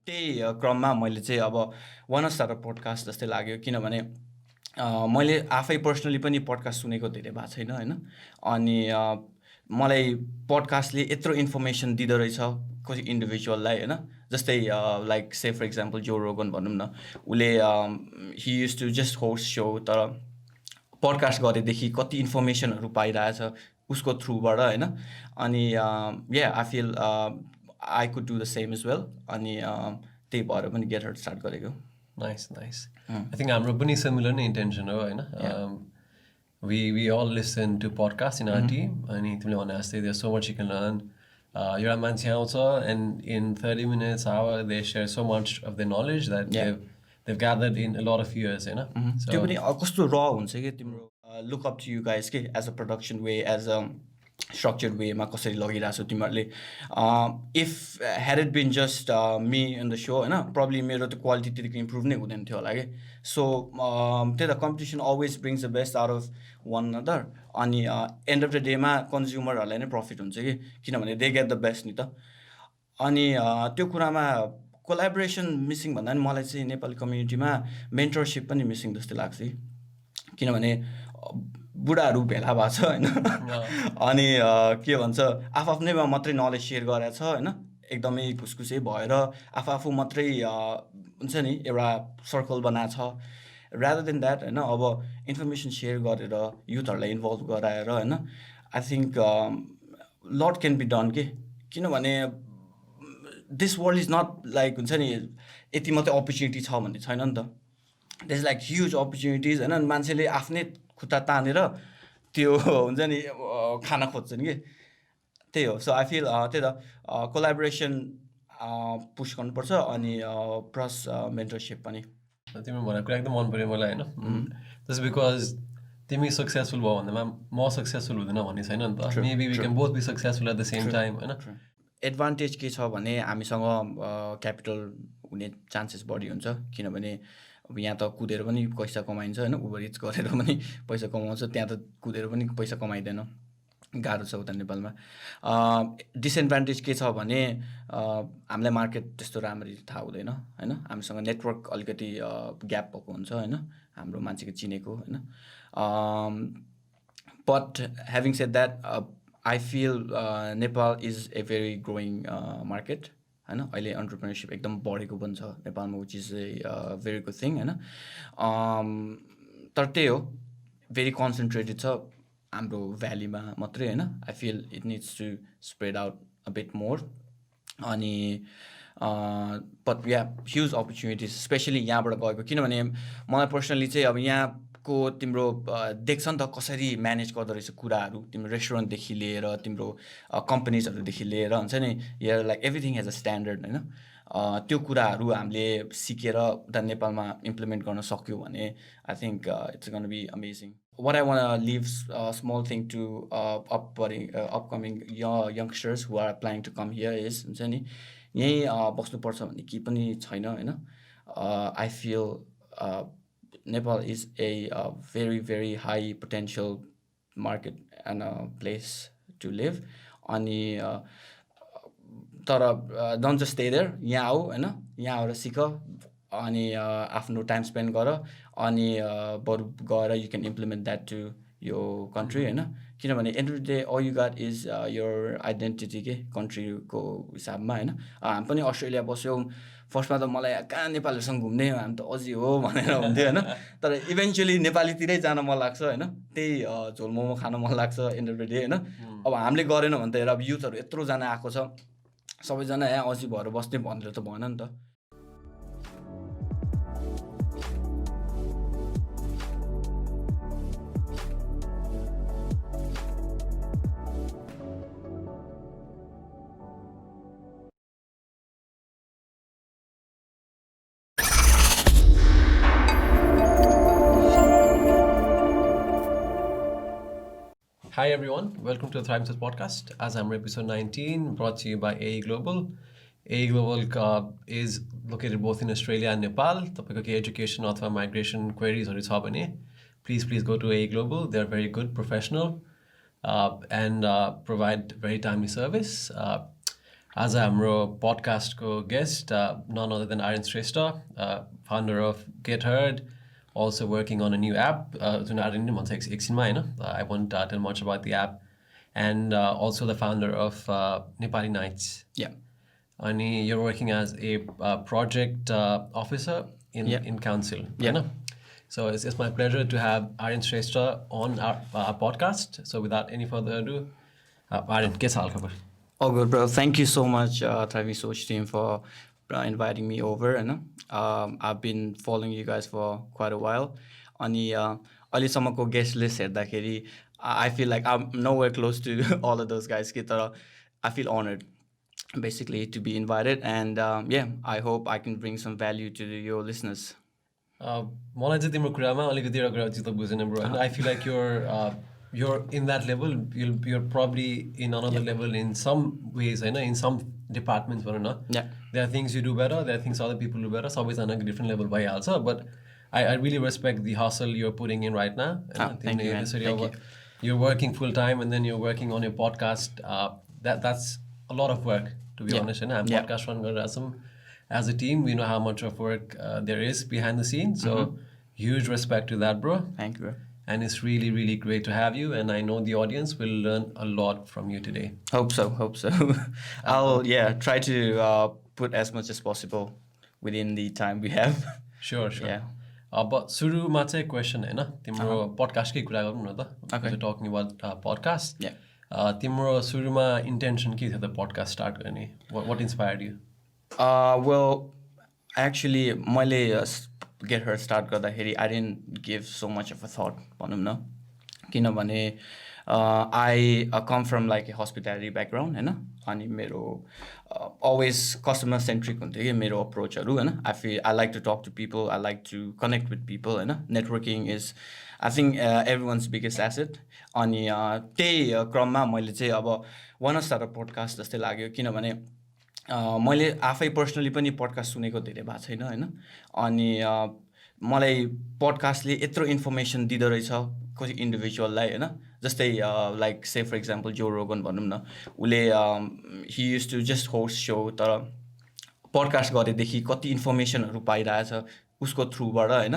त्यही क्रममा मैले चाहिँ अब वान स्टार्ट अ पोडकास्ट जस्तै लाग्यो किनभने मैले आफै पर्सनली पनि पडकास्ट सुनेको धेरै भएको छैन होइन अनि मलाई पडकास्टले यत्रो इन्फर्मेसन दिँदो रहेछ कसै इन्डिभिजुअललाई होइन जस्तै लाइक से फर इक्जाम्पल जो रोगन भनौँ न उसले he use to just host show तर पडकास्ट गरेदेखि कति इन्फर्मेसनहरू पाइरहेछ उसको थ्रुबाट होइन अनि yeah I feel I could do the same as well अनि त्यही भएर पनि गेट हर्ट स्टार्ट गरेको Nice. I think हाम्रो पनि similar नै intention हो होइन we all listen to podcasts in our team अनि तिमीले भने जस्तै there's so much you can learn एउटा मान्छे आउँछ and in 30 minutes hour they share so much of their knowledge that they've gathered in a lot of years होइन त्यो पनि कस्तो र हुन्छ कि तिम्रो look up to you guys के as a production way as a structured वेमा कसरी लगिरहेको छौ तिमीहरूले if had it been just me in the show होइन प्रब्ली मेरो त्यो क्वालिटी त्यतिको इम्प्रुभ नै हुँदैन थियो होला कि सो त्यही त competition always brings the best out of one another अनि एन्ड अफ द डेमा कन्ज्युमरहरूलाई नै प्रफिट हुन्छ कि किनभने दे गेट द बेस्ट नि त अनि त्यो कुरामा कोलाबोरेसन मिसिङ भन्दा पनि मलाई चाहिँ नेपाली कम्युनिटीमा मेन्टरसिप पनि मिसिङ जस्तो लाग्छ कि किनभने बुढाहरू भेला भएको छ होइन अनि के भन्छ आफ्नैमा मात्रै नलेज सेयर गरेको छ होइन एकदमै खुसखुसै भएर आफू मात्रै हुन्छ नि एउटा सर्कल बनाएको छ रादर देन द्याट होइन अब इन्फर्मेसन सेयर गरेर युथहरूलाई इन्भल्भ गराएर होइन I think lot can be done के किनभने this world is not like हुन्छ नि यति मात्रै अपर्च्युनिटी छ भन्ने छैन नि त there is like huge opportunities होइन मान्छेले आफ्नै खुट्टा तानेर त्यो हुन्छ नि खाना खोज्छन् कि त्यही हो सो आई फिल त्यही त कोलाबोरेसन पुस गर्नुपर्छ अनि प्लस मेन्टरसिप पनि तिम्रो भनेको कुरा एकदम मन पऱ्यो मलाई होइन जस्ट बिकज तिमी सक्सेसफुल भयो भन्दामा म सक्सेसफुल हुँदैन भन्ने छैन नि त maybe we can both be successful at the same time होइन एडभान्टेज के छ भने हामीसँग क्यापिटल हुने चान्सेस बढी हुन्छ किनभने अब यहाँ त कुदेर पनि पैसा कमाइन्छ होइन उबर इट्स गरेर पनि पैसा कमाउँछ त्यहाँ त कुदेर पनि पैसा कमाइँदैन गाह्रो छ उता नेपालमा डिसएडभान्टेज के छ भने हामीलाई मार्केट त्यस्तो राम्ररी थाहा हुँदैन होइन हामीसँग नेटवर्क अलिकति ग्याप भएको हुन्छ होइन हाम्रो मान्छेको चिनेको होइन but having said that I feel Nepal is a very growing market होइन अहिले अन्टरप्रेन्योरसिप एकदम बढेको पनि छ नेपालमा which is a very good thing होइन तर त्यही हो भेरी कन्सन्ट्रेटेड छ हाम्रो भ्यालीमा मात्रै होइन I feel it needs to spread out a bit more अनि but yeah huge opportunities specially यहाँबाट गएको किनभने मलाई पर्सनली चाहिँ अब यहाँको तिम्रो देख्छ नि त कसरी म्यानेज गर्दो रहेछ कुराहरू तिम्रो रेस्टुरेन्टदेखि लिएर तिम्रो कम्पनीजहरूदेखि लिएर हुन्छ नि यहाँ like everything has a standard होइन त्यो कुराहरू हामीले सिकेर उता नेपालमा इम्प्लिमेन्ट गर्न सक्यो भने I think it's gonna be amazing what I want to leave a small thing to upcoming youngsters who are planning to come here is हुन्छ नि यहीँ बस्नुपर्छ भन्ने केही पनि छैन होइन I feel Nepal is a very very high potential market and a place to live अनि तर don't just stay there यहाँ आऊ होइन यहाँ आएर सिक अनि आफ्नो टाइम स्पेन्ड गर अनि बरु गएर you can implement that to यो कन्ट्री होइन किनभने end of the day all you got is your identity के कन्ट्रीको हिसाबमा होइन हामी पनि अस्ट्रेलिया बस्यौँ फर्स्टमा त मलाई कहाँ नेपालीहरूसँग घुम्ने हामी त अझै हो भनेर हुन्थ्यो होइन तर इभेन्चुली नेपालीतिरै जान मन लाग्छ होइन त्यही झोल मोमो खान मन लाग्छ एन्ड अफ द डे होइन अब हामीले गरेनौँ भने त हेर अब युथहरू यत्रोजना आएको छ सबैजना यहाँ अझै भएर बस्ने भनेर त भएन नि त Hi everyone, welcome to the Thriving Soch Podcast. As I'm episode 19, brought to you by AE Global. AE Global is located both in Australia and Nepal. Topic education or migration queries or please go to AE Global. They're very good, professional, and provide very timely service. आज हाम्रो पडकास्टको guest none other than Aryan Shrestha, founder of Get Heard, also working on a new app. जुन Aryan नि भन्छ एकछिनमा हैन. I won't tell much about the app. And also the founder of Nepali Nights. Yeah. And you're working as a project officer in council. Yeah. So it's my pleasure to have Aryan Shrestha on our podcast. So without any further ado, Aryan, के छ हाल खबर? Oh, good, bro. Thank you so much, Thriving Soch team, for inviting me over. I've been following you guys for quite a while. अनि अहिलेसम्मको guest list हेर्दाखेरि I feel like I'm nowhere close to all of those guys. I feel honored, basically, to be invited. And I hope I can bring some value to your listeners. मलाई चाहिँ तिम्रो कुरामा अलिकति एउटा कुरा चित्त बुझेन bro. I feel like you're in that level. You're probably in another level in some ways, in some departments. Yeah. There are things you do better. There are things other people do better. So always on a different level by also. But I really respect the hustle you're putting in right now. Thank you, man. Thank you. You're working full time and then you're working on your podcast. That's a lot of work, to be honest. And I'm podcast run as a team. We know how much of work there is behind the scenes. So huge respect to that, bro. Thank you, bro. And it's really, really great to have you. And I know the audience will learn a lot from you today. Hope so. I'll try to put as much as possible within the time we have. Sure. Yeah. अब सुरुमा चाहिँ question हैन तिम्रो पडकास्टकै कुरा गरौँ न त. Okay. Talking about podcast. Yeah. तिम्रो सुरुमा इन्टेन्सन के थियो त पडकास्ट स्टार्ट गर्ने? What inspired you? Well, actually, मैले Get Heard start गर्दाखेरि I didn't give so much of a thought भनौँ न. किनभने I come from like a hospitality background हैन. अनि मेरो always customer centric हुन्थ्यो कि मेरो अप्रोचहरू हैन. I like to talk to people. I like to connect with people हैन. Networking is, I think, everyone's biggest asset. अनि त्यही क्रममा मैले चाहिँ अब वान स्टार्ट अ पोडकास्ट जस्तै लाग्यो. किनभने मैले आफै पर्सनली पनि पडकास्ट सुनेको धेरै भएको छैन हैन. अनि मलाई पडकास्टले यत्रो इन्फर्मेसन दिँदो रहेछ कसै इन्डिभिजुअललाई हैन. जस्तै लाइक से फर इक्जाम्पल जो रोगन भनौँ न, उसले he use to just host show, तर पडकास्ट गरेदेखि कति इन्फर्मेसनहरू पाइरहेछ उसको थ्रुबाट हैन.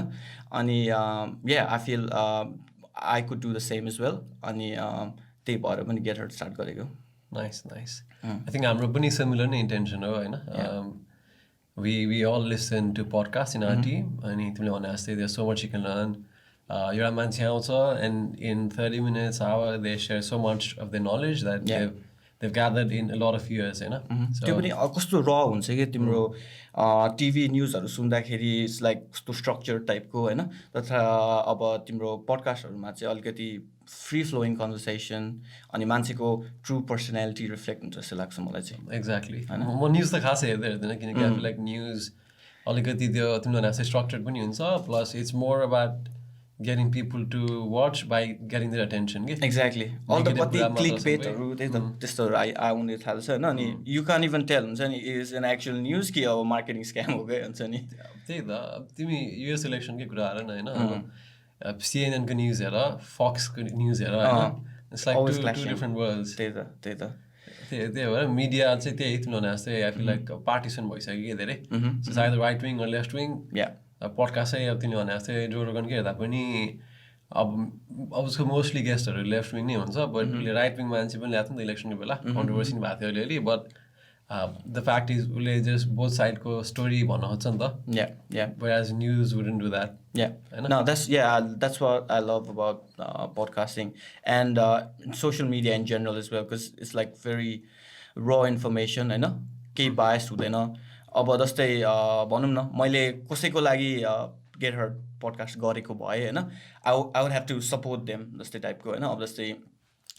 अनि I feel I could do the same as well. अनि त्यही भएर पनि गेट हर्ड स्टार्ट गरेको. Nice. I think हाम्रो पनि similar नै intention हो हैन. We all listen to podcasts in our team. अनि तिमीले भने जस्तै there's so much you can learn. एउटा मान्छे आउँछ and in 30 minutes, hour, they share so much of their knowledge that they've gathered in a lot of years हैन. त्यो पनि कस्तो र हुन्छ कि तिम्रो टिभी न्युजहरू सुन्दाखेरि इट्स लाइक कस्तो स्ट्रक्चर टाइपको हैन. तथा अब तिम्रो पडकास्टहरूमा चाहिँ अलिकति फ्री फ्लोइङ कन्भर्सेसन अनि मान्छेको ट्रु पर्सनालिटी रिफ्लेक्ट हुन्छ जस्तो लाग्छ मलाई चाहिँ. एक्ज्याक्टली. म न्युज त खासै हेर्दैन किनकि आई फिल लाइक न्युज अलिकति त्यो तिमीले भने जस्तै स्ट्रक्चर्ड पनि हुन्छ. Plus it's more about getting people to watch by getting their attention. Exactly. All the कति क्लिक बेटहरू त्यस्तोहरू आउने थाल्छ हैन. अनि यु कान्ट इभन टेल हुन्छ नि इज एन एक्चुअल न्युज कि अब मार्केटिङ स्क्याम हो गयो हुन्छ नि. त्यही त तिमी युएस इलेक्सनकै कुरा हेर न हैन. सिएनएनको न्युज हेर, फक्सको न्युज हेर हैन. It's like two different worlds. त्यही भएर मिडिया चाहिँ त्यही तिमीले भने जस्तै आई फिल लाइक पार्टिसन भइसक्यो कि धेरै. So either right wing or left wing. Podcast चाहिँ अब तिमीले भने जस्तै जो रोगनकै हेर्दा पनि अब उसको मोस्टली गेस्टहरू लेफ्ट विङ नै हुन्छ. बट उसले राइट विङ मान्छे पनि ल्याएको थियो नि त इलेक्सनको बेला. कन्ट्रोभर्सी पनि भएको थियो अलिअलि. बट द फ्याक्ट इज उसले जस्ट बोथ साइडको स्टोरी भन्न खोज्छ नि त. Whereas news wouldn't do that. No, that's what I love about podcasting and social media in general as well, because it's like very raw information हैन. केही bias हुँदैन. अब जस्तै भनौँ न मैले कसैको लागि गेट हर्ड पडकास्ट गरेको भए हैन, I would have to support them जस्तै टाइपको हैन. अब जस्तै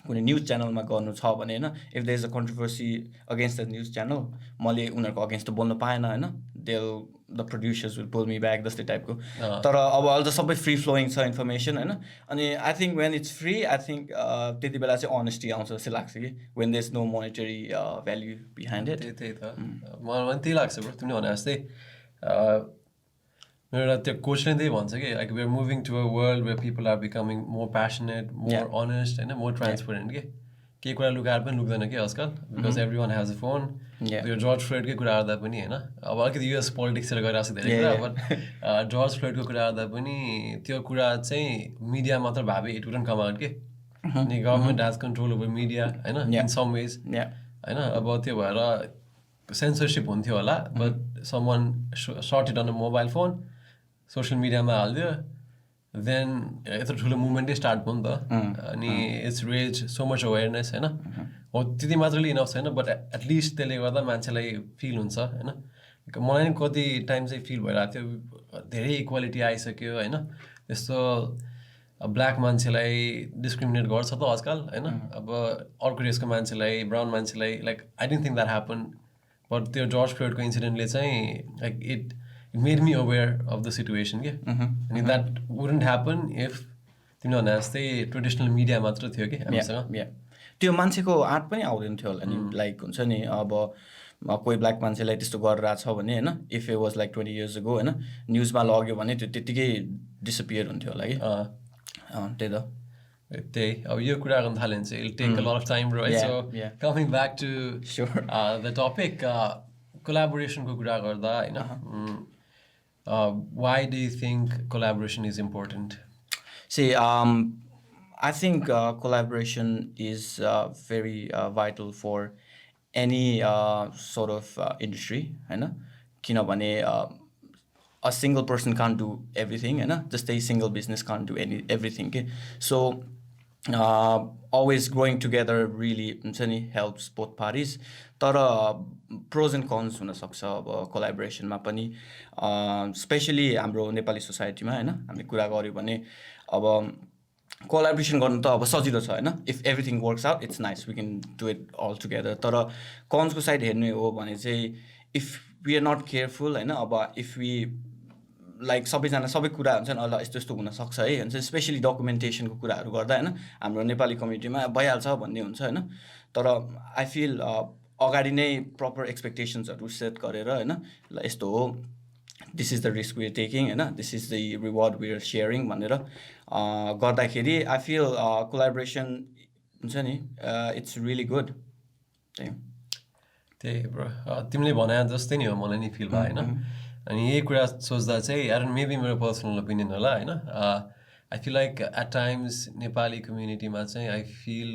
कुनै न्युज च्यानलमा गर्नु छ भने हैन, if there is a controversy against the news channel, मैले उनीहरूको अगेन्स्ट बोल्न पाएन हैन, the producers will pull me back जस्तै टाइपको. तर अब अहिले त सबै फ्री फ्लोइङ छ इन्फर्मेसन हैन. अनि I think when it's free, I think त्यति बेला चाहिँ अनेस्टी आउँछ जस्तो लाग्छ कि when there is no monetary value behind it. त्यही त मलाई पनि त्यही लाग्छ ब्रो. तिमीले भने जस्तै मेरो एउटा त्यो कोचले त्यही भन्छ कि like we are moving to a world where people are becoming more passionate, more honest हैन, मोर ट्रान्सपेरेन्ट के. केही कुरा लुकाएर पनि लुक्दैन कि आजकल because everyone has a phone यो जर्ज फ्लोइडकै कुरा गर्दा पनि होइन अब अलिकति युएस पोलिटिक्सतिर गइरहेको छ धेरै कुरा बट जर्ज फ्लोइडको कुरा गर्दा पनि त्यो कुरा चाहिँ मिडिया मात्र भावे इट वुडन्ट कम आउट के अनि government has control over media होइन इन सम वेज होइन अब त्यो भएर सेन्सरसिप हुन्थ्यो होला but someone shot it on a mobile phone social मिडियामा हालिदियो देन यत्रो ठुलो मुभमेन्टै स्टार्ट भयो नि त अनि it's raise so much awareness होइन हो त्यति मात्रले इनफ छैन बट एटलिस्ट त्यसले गर्दा मान्छेलाई फिल हुन्छ होइन मलाई पनि कति टाइम चाहिँ फिल भइरहेको थियो धेरै इक्वालिटी आइसक्यो होइन त्यस्तो ब्ल्याक मान्छेलाई डिस्क्रिमिनेट गर्छ त आजकल होइन अब अर्को रेसको मान्छेलाई ब्राउन मान्छेलाई like I don't think that happen but त्यो जर्ज फ्लोइडको इन्सिडेन्टले चाहिँ like it made me aware of the situation के अनि that wouldn't happen if तिमीले भने जस्तै ट्रेडिसनल मिडिया मात्र थियो कि हामीसँग त्यो मान्छेको आँट पनि आउँदैन थियो होला नि लाइक हुन्छ नि अब कोही ब्ल्याक मान्छेलाई त्यस्तो गरिरहेछ भने होइन if it was like 20 years ago होइन न्युजमा लग्यो भने त्यो त्यत्तिकै डिसपियर हुन्थ्यो होला कि त्यही त त्यही अब यो कुरा गर्न थाल्यो भने चाहिँ it take a lot of time right so coming back to the topic कोलाबोरेसनको कुरा गर्दा होइन why do you think collaboration is important? See, I think collaboration is very vital for any sort of industry, होइन किनभने a single person can't do everything, होइन जस्तै single business can't do everything के so always growing together really हुन्छ नि helps both parties तर pros and cons हुनसक्छ अब कोलाबोरेसनमा पनि स्पेसली हाम्रो नेपाली सोसाइटीमा होइन हामीले कुरा गऱ्यो भने अब कोलाबोरेसन गर्नु त अब सजिलो छ होइन if everything works out it's nice we can do it all together तर कन्सको साइड हेर्ने हो भने चाहिँ if we are not careful होइन अब इफ वी लाइक सबैजना सबै कुरा हुन्छ नि ल यस्तो यस्तो हुनसक्छ है हुन्छ स्पेसली डकुमेन्टेसनको कुराहरू गर्दा होइन हाम्रो नेपाली कम्युनिटीमा भइहाल्छ भन्ने हुन्छ होइन तर आई फिल अगाडि नै प्रपर एक्सपेक्टेसन्सहरू सेट गरेर होइन ल यस्तो हो this is the risk we are taking होइन this is the reward we are sharing भनेर गर्दाखेरि आई फिल कोलाबोरेसन हुन्छ नि इट्स रियली गुड त्यही ब्रो तिमीले भने जस्तै नि हो मलाई नि फिल भयो होइन अनि यही कुरा सोच्दा चाहिँ एन्ड मेबी मेरो पर्सनल ओपिनियन होला होइन I feel like at times Nepali कम्युनिटीमा चाहिँ आई फिल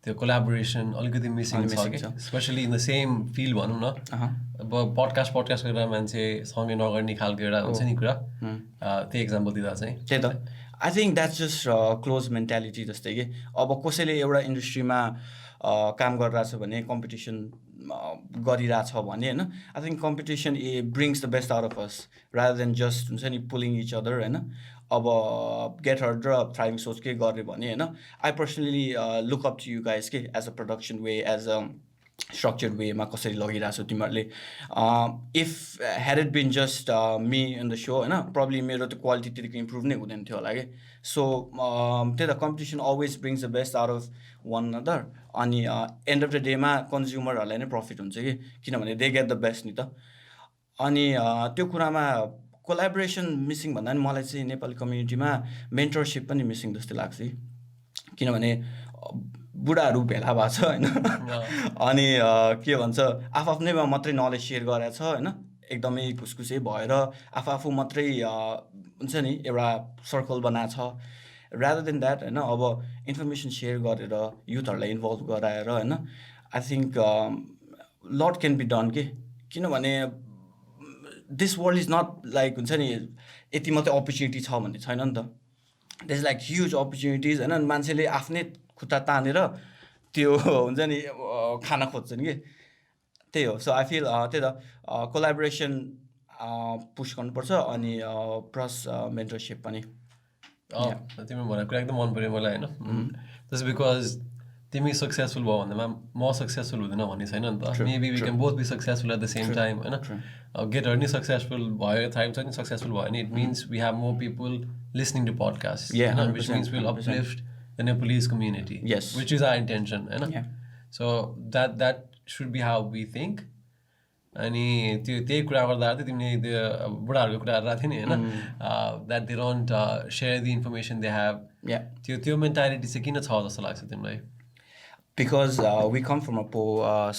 त्यो कोलाबोरेसन अलिकति मिसिङ छ कि specially in the same field भनौँ न अब पडकास्ट गरेर मान्छे सँगै नगर्ने खालको एउटा हुन्छ नि कुरा त्यही इक्जाम्पल दिँदा चाहिँ त्यही त I think that's just close mentality जस्तै कि अब कसैले एउटा इन्डस्ट्रीमा काम गरिरहेछ भने कम्पिटिसन गरिरहेछ भने होइन I think competition brings the best out of us rather than just हुन्छ नि पुलिङ इच अदर होइन अब गेट हर्ड र थ्राइभिङ सोच के गर्ने भने होइन I personally look up to you guys के as a production way as a structured वेमा कसरी लगिरहेको छौ तिमीहरूले if had it been just me in the show होइन प्रब्ली मेरो त्यो क्वालिटी त्यतिको इम्प्रुभ नै हुँदैन थियो होला कि सो त्यही त competition always brings the best out of one other अनि एन्ड अफ द डेमा कन्ज्युमरहरूलाई नै प्रफिट हुन्छ कि किनभने दे गेट द बेस्ट नि त अनि त्यो कुरामा कोलाबोरेसन मिसिङ भन्दा पनि मलाई चाहिँ नेपाली कम्युनिटीमा मेन्टरसिप पनि मिसिङ जस्तो लाग्छ किनभने बुढाहरू भेला भएको छ होइन अनि के भन्छ आफ्नैमा मात्रै नलेज सेयर गरेको छ होइन एकदमै खुसखुसै भएर आफू मात्रै हुन्छ नि एउटा सर्कल बनाएको छ रादर देन द्याट होइन अब इन्फर्मेसन सेयर गरेर युथहरूलाई इन्भल्भ गराएर होइन I think lot can be done के किनभने this world is not like हुन्छ नि यति मात्रै अपर्च्युनिटी छ भन्ने छैन नि त there is like huge opportunities होइन मान्छेले आफ्नै खुट्टा तानेर त्यो हुन्छ नि खाना खोज्छन् कि त्यही हो सो आई फिल त्यही त कोलाबोरेसन पुस गर्नुपर्छ अनि प्लस मेन्टरसिप पनि तिमी भनेको कुरा एकदम मन पऱ्यो मलाई होइन जस्ट बिकज तिमी सक्सेसफुल भयो भन्दामा म सक्सेसफुल हुँदैन भन्ने छैन नि त maybe we can both be successful at the same time होइन गेटहरू नि सक्सेसफुल भयो थ्राइभ छ नि सक्सेसफुल भयो भने it means we have more people listening to podcast which means will uplift the Nepalese community which is our intention होइन so that should be how we think अनि त्यही कुरा गर्दा चाहिँ तिमीले त्यो बुढाहरूको कुरा गरेर थियो नि होइन that they don't share the information they have त्यो मेन्टालिटी चाहिँ किन छ जस्तो लाग्छ तिमीलाई because we come from a poor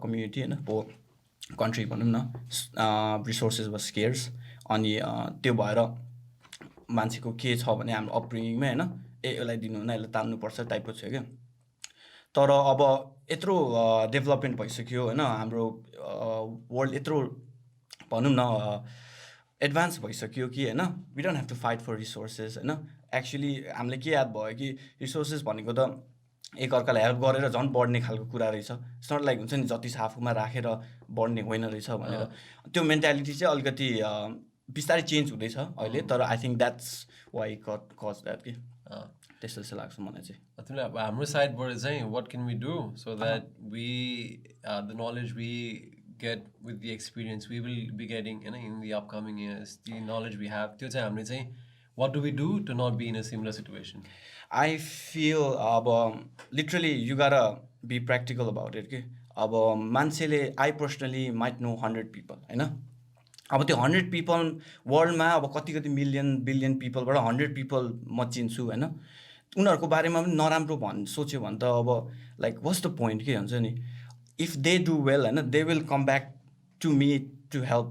community होइन poor country भनौँ न resources was scarce अनि त्यो भएर मान्छेको के छ भने हाम्रो अपब्रिङिङमै होइन यसलाई दिनु हुन यसलाई तान्नुपर्छ टाइपको छ क्या तर अब यत्रो डेभलपमेन्ट भइसक्यो होइन हाम्रो वर्ल्ड यत्रो भनौँ न एडभान्स भइसक्यो कि होइन we don't have to fight for resources होइन एक्चुली हामीलाई के याद भयो कि रिसोर्सेस भनेको त एकअर्कालाई हेल्प गरेर झन् बढ्ने खालको कुरा रहेछ इट्स नट लाइक हुन्छ नि जति छ आफूमा राखेर बढ्ने होइन रहेछ भनेर त्यो मेन्टालिटी चाहिँ अलिकति बिस्तारै चेन्ज हुँदैछ अहिले तर I think that's why cause that कि त्यस्तो जस्तो लाग्छ मलाई चाहिँ तिमीलाई अब हाम्रो साइडबाट चाहिँ what can we do so that we the knowledge we get with the experience we will be getting in the upcoming years the knowledge we have त्यो चाहिँ हामीले चाहिँ what do we do to not be in a similar situation I feel literally you gotta be practical about it के अब मान्छेले I personally might know 100 people होइन अब त्यो 100 people वर्ल्डमा अब कति कति मिलियन बिलियन पिपलबाट 100 people म चिन्छु होइन उनीहरूको बारेमा पनि नराम्रो सोच्यो भने त अब लाइक वाट्स द पोइन्ट के हुन्छ नि if they do well होइन they will come back to me to help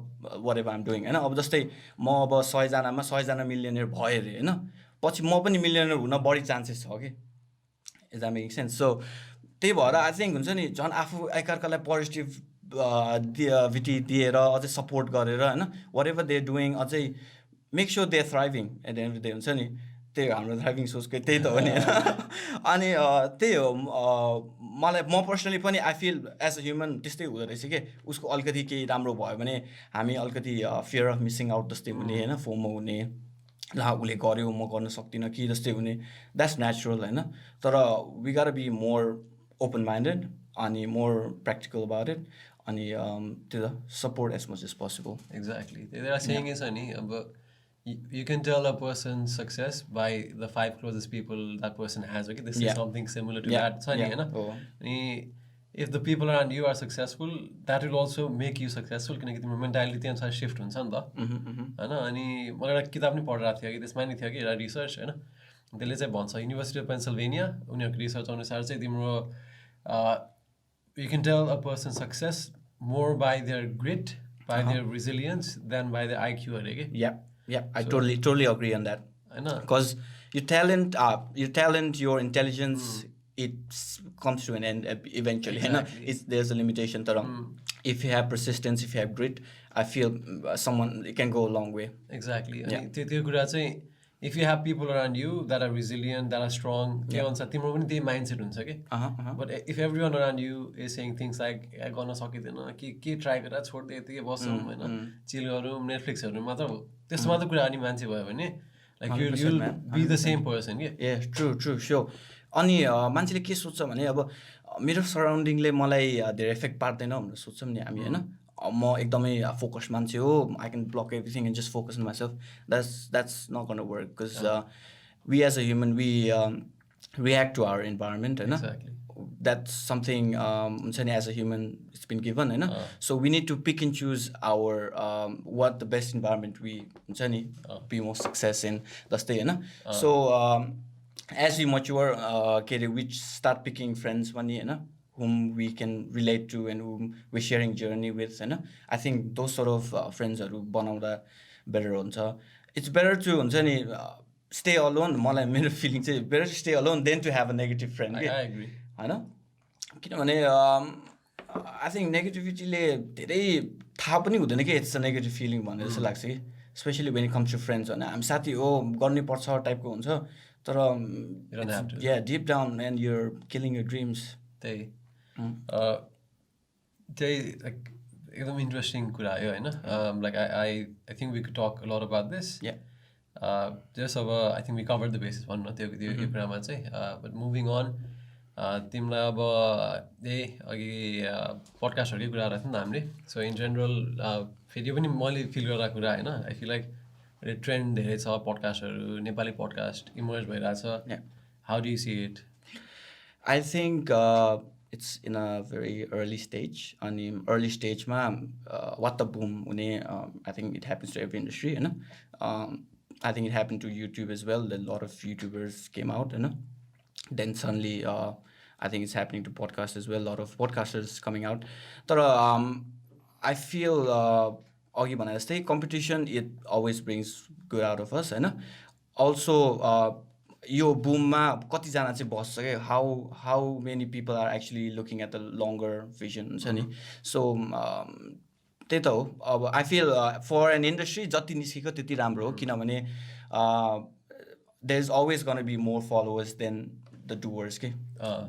whatever I'm doing होइन अब जस्तै म अब 100जनामा 100जना मिलियनर भएँ अरे होइन पछि म पनि मिलियनर हुन बढी चान्सेस छ कि is that making sense so त्यही भएर आई थिङ्क हुन्छ नि झन् आफू एकअर्कालाई पोजिटिभिटी दिएर अझै सपोर्ट गरेर होइन वाट एभर दे डुइङ अझै make sure they thriving at the end of the day हुन्छ नि त्यही हो हाम्रो थ्राइभिङ सोचको त्यही त हो नि होइन अनि त्यही हो मलाई म पर्सनली पनि I feel as a human त्यस्तै हुँदो रहेछ कि उसको अलिकति केही राम्रो भयो भने हामी अलिकति फियर अफ मिसिङ आउट जस्तै हुने होइन फोमो हुने ला उसले गर्यो म गर्न सक्दिनँ कि जस्तै हुने द्याट्स नेचुरल होइन तर we got be more open minded अनि मोर प्र्याक्टिकल अबाउट इट अनि त्यो support as much as possible exactly त्यही सेयिङ छ नि अब you can tell a person's success by the 5 closest people that person has okay this is something similar to that funny if the people around you are successful that will also make you successful किनकि तिम्रो mentality अनुसार shift हुन्छ नि त होइन अनि मैले एउटा किताब पनि पढिरहेको थिएँ कि त्यसमा नि थियो कि एउटा रिसर्च होइन त्यसले चाहिँ भन्छ युनिभर्सिटी अफ पेन्सिल्भेनिया उनीहरूको रिसर्च अनुसार चाहिँ तिम्रो you can tell a person's success more by their grit by their resilience than by their IQ अरे के Yeah, I totally agree on that. I know. Because your talent, your intelligence, it comes to an end eventually. Exactly. There's a limitation. If you have persistence, if you have grit, I feel it can go a long way. Exactly. त्यो कुरा चाहिँ if you have people around you that are resilient, that are strong, के भन्छ तिम्रो पनि त्यही mindset हुन्छ कि but if everyone around you is saying things like गर्न सकिँदैन के ट्राई गरेर छोड्दै यतिकै बसौँ होइन चिल गरौँ नेटफ्लिक्स हेरौँ मात्र त्यस्तो मात्र कुरा अनि मान्छे भयो भने like you'll be the same person के yeah true sure अनि मान्छेले के सोच्छ भने अब मेरो सराउन्डिङले मलाई धेरै इफेक्ट पार्दैन भनेर सोच्छौँ नि हामी होइन म एकदमै फोकस मान्छे हो I can block everything and just focus in myself that's not gonna work because we as a human we react to our environment होइन द्याट्स समथिङ हुन्छ नि as a human it's been given होइन so we need to pick and choose our what the best environment we हुन्छ नि be more success in जस्तै होइन so as we mature के अरे we start picking friends पनि होइन whom we can relate to and whom we're sharing journey with होइन I think those sort of friendsहरू बनाउँदा better हुन्छ it's better to हुन्छ नि stay alone मलाई मेरो feeling चाहिँ better to stay alone than to have a negative friend I agree होइन किनभने I think negativityले धेरै थाहा पनि हुँदैन कि it's a negative feeling भन्ने जस्तो लाग्छ कि especially when it comes to friends होइन हामी साथी हो गर्नै पर्छ टाइपको हुन्छ तर yeah deep down and you're killing your dreams त्यही like एकदम इन्ट्रेस्टिङ कुरा आयो होइन like I think we could talk a lot about this just अब I think we covered the basis भनौँ न त्यो कुरामा चाहिँ but moving on तिमीलाई अब यही अघि पडकास्टहरूकै कुरा गरेको थियौँ नि त हामीले सो इन जेनरल फेरि यो पनि मैले फिल गरेको कुरा होइन आई फिल लाइक ट्रेन्ड धेरै छ पडकास्टहरू नेपाली पडकास्ट इमर्ज भइरहेछ how do you see it I think it's in a very early stage and in early stage what the boom I think it happens to every industry I think it happened to YouTube as well. A lot of YouTubers came out then suddenly I think it's happening to podcasts as well. A lot of podcasters coming out. तर I feel अघि भने जस्तै competition, it always brings good out of us होइन. Also यो बुममा कतिजना चाहिँ बस्छ क्या, how many people are actually looking at the longer vision हुन्छ नि. So त्यही त हो. अब I feel for an industry जति निस्केको त्यति राम्रो हो, किनभने there is always going to be more followers than the doers के.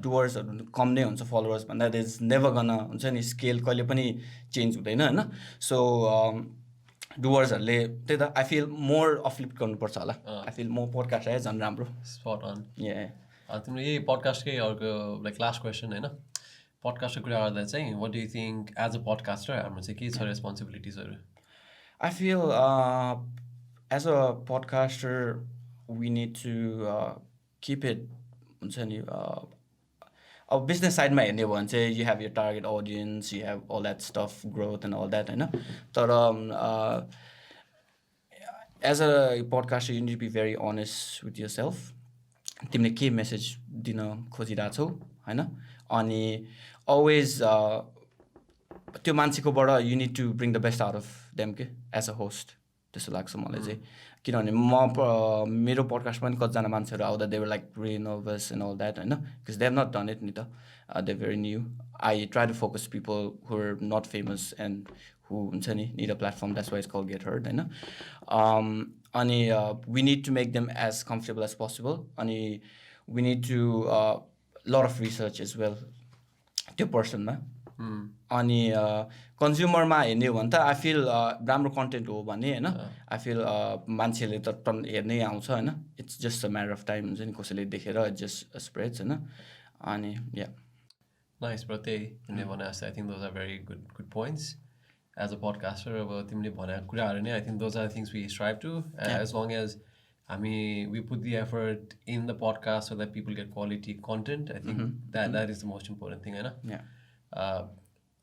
डुवर्सहरू कम नै हुन्छ followers भन्दा. there is never gonna हुन्छ नि स्केल कहिले पनि चेन्ज हुँदैन होइन. सो डुवर्सहरूले त्यही त आई फिल मोर अपलिफ्ट गर्नुपर्छ होला. आई फिल मोर पोडकास्ट आयो झन् राम्रो. Spot on. तिम्रो यही पोडकास्टकै अर्को लाइक लास्ट क्वेसन होइन, पोडकास्टको कुरा गर्दा चाहिँ what do you think as a podcaster हाम्रो चाहिँ के छ रेस्पोन्सिबिलिटिजहरू? I feel as a podcaster we need to keep it हुन्छ नि. अब बिजनेस साइडमा हेर्ने हो भने चाहिँ you have your target audience, you have all that stuff, growth and all that होइन. तर as a podcaster you need to be very honest with yourself. तिमीले के मेसेज दिन खोजिरहेछौ होइन. अनि always त्यो मान्छेकोबाट you need to bring the best out of them के as a host. त्यस्तो लाग्छ मलाई चाहिँ. किनभने मेरो पडकास्ट पनि कतिजना मान्छेहरू आउँदा they were like really nervous and all that होइन, because they have not done it नि त. They're very new. I try to focus people who are not famous and who हुन्छ नि need a platform. That's why it's called Get Heard होइन. अनि we need to make them as comfortable as possible. अनि we need to lot of research as well त्यो पर्सनमा. अनि कन्ज्युमरमा हेर्ने हो भने त आई फिल राम्रो कन्टेन्ट हो भने होइन, आई फिल मान्छेले त हेर्नै आउँछ होइन. It's just a matter of time हुन्छ नि कसैले देखेर जस्ट स्प्रेड्स होइन. अनि या नाइस ब्रो. त्यही भने जस्तै I think those are very good points as a podcaster. अब तिमीले भनेको कुराहरू नै I think those are things we strive to as long as हामी we put the effort in the podcast so that people get quality content. I think that is the most important thing होइन.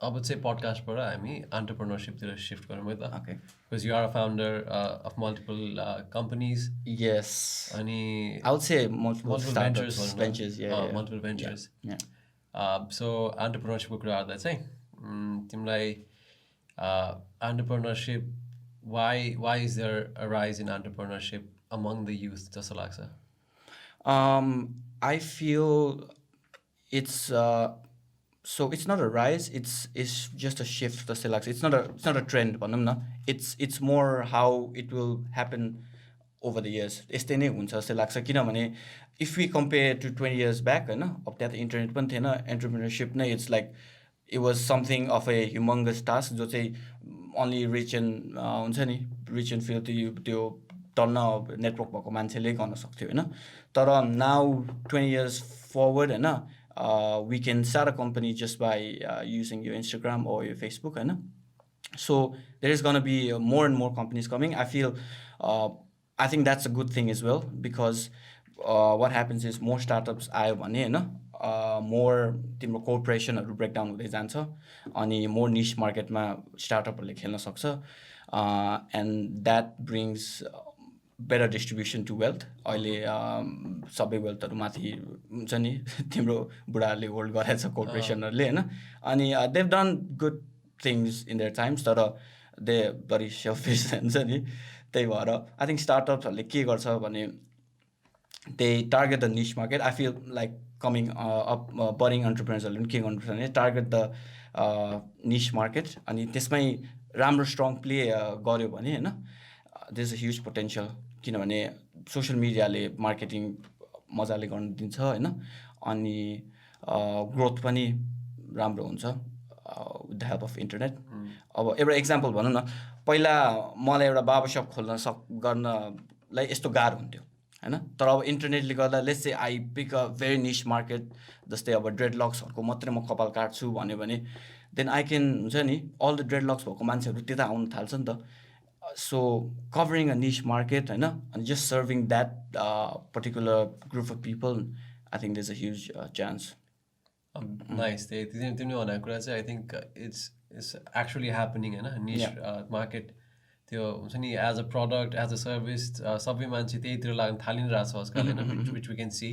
अब चाहिँ पडकास्टबाट हामी एन्टरप्रेन्योरसिपतिर shift गरौँ है त. Because you are a founder of multiple companies. Yes. अनि I would say multiple ventures. Multiple ventures. So एन्टरप्रेन्योरसिपको कुरा गर्दा चाहिँ तिमीलाई entrepreneurship why is there a rise in entrepreneurship among the youth जस्तो लाग्छ? I feel it's so it's not a rise, it's just a shift जस्तै लाग्छ. it's not a trend भनौँ न. it's more how it will happen over the years. यस्तै नै हुन्छ जस्तै लाग्छ. किनभने if we compare to 20 years back होइन, अब त्यहाँ त इन्टरनेट पनि थिएन. एन्टरप्रेन्योरसिप नै it's like it was something of a humongous task जो चाहिँ only rich and हुन्छ नि rich and filthy त्यो टन्न नेटवर्क भएको मान्छेले गर्न सक्थ्यो होइन. तर now 20 years forward होइन, we can start a company just by using your Instagram or your Facebook होइन. So there is going to be more and more companies coming. I feel I think that's a good thing as well, because what happens is more startups आयो भने होइन, more तिम्रो कोर्पोरेसनहरू breakdown हुँदै जान्छ. अनि more niche मार्केटमा स्टार्टअपहरूले खेल्न सक्छ. and that brings better distribution to wealth. अहिले सबै वेल्थहरू माथि हुन्छ नि तिम्रो बुढाहरूले होल्ड गरेको छ कोर्पोरेसनहरूले होइन. अनि they've done good things in their times, तर दे भेरी सेल्फिस हुन्छ नि. त्यही भएर आई थिङ्क स्टार्टअप्सहरूले के गर्छ भने they target the niche market. I feel like coming up budding एन्टरप्रेन्योर्सहरूले पनि के गर्नुपर्छ भने टार्गेट द निच मार्केट. अनि त्यसमै राम्रो स्ट्रङ प्ले गर्यो भने होइन, there is a huge potential. किनभने सोसियल मिडियाले मार्केटिङ मजाले गर्न दिन्छ होइन. अनि ग्रोथ पनि राम्रो हुन्छ with the help of internet. अब एउटा इक्जाम्पल भनौँ न, पहिला मलाई एउटा बार्बरसप खोल्न गर्नलाई यस्तो गाह्रो हुन्थ्यो होइन. तर अब इन्टरनेटले गर्दा let's say I pick a very niche market. जस्तै अब ड्रेडलक्सहरूको मात्रै म कपाल काट्छु भन्यो भने देन आई क्यान हुन्छ नि अल द ड्रेडलक्स भएको मान्छेहरू त्यता आउनु थाल्छ नि त. So covering a niche market होइन, and just serving that particular group of people, I think there's a huge chance. Nice. तिमीले भनेको कुरा चाहिँ I think it's actually happening होइन. निच मार्केट त्यो हुन्छ नि as a product as a service सबै मान्छे त्यहीतिर लाग्न थालिरहेको छ आजकल होइन विच वी क्यान सी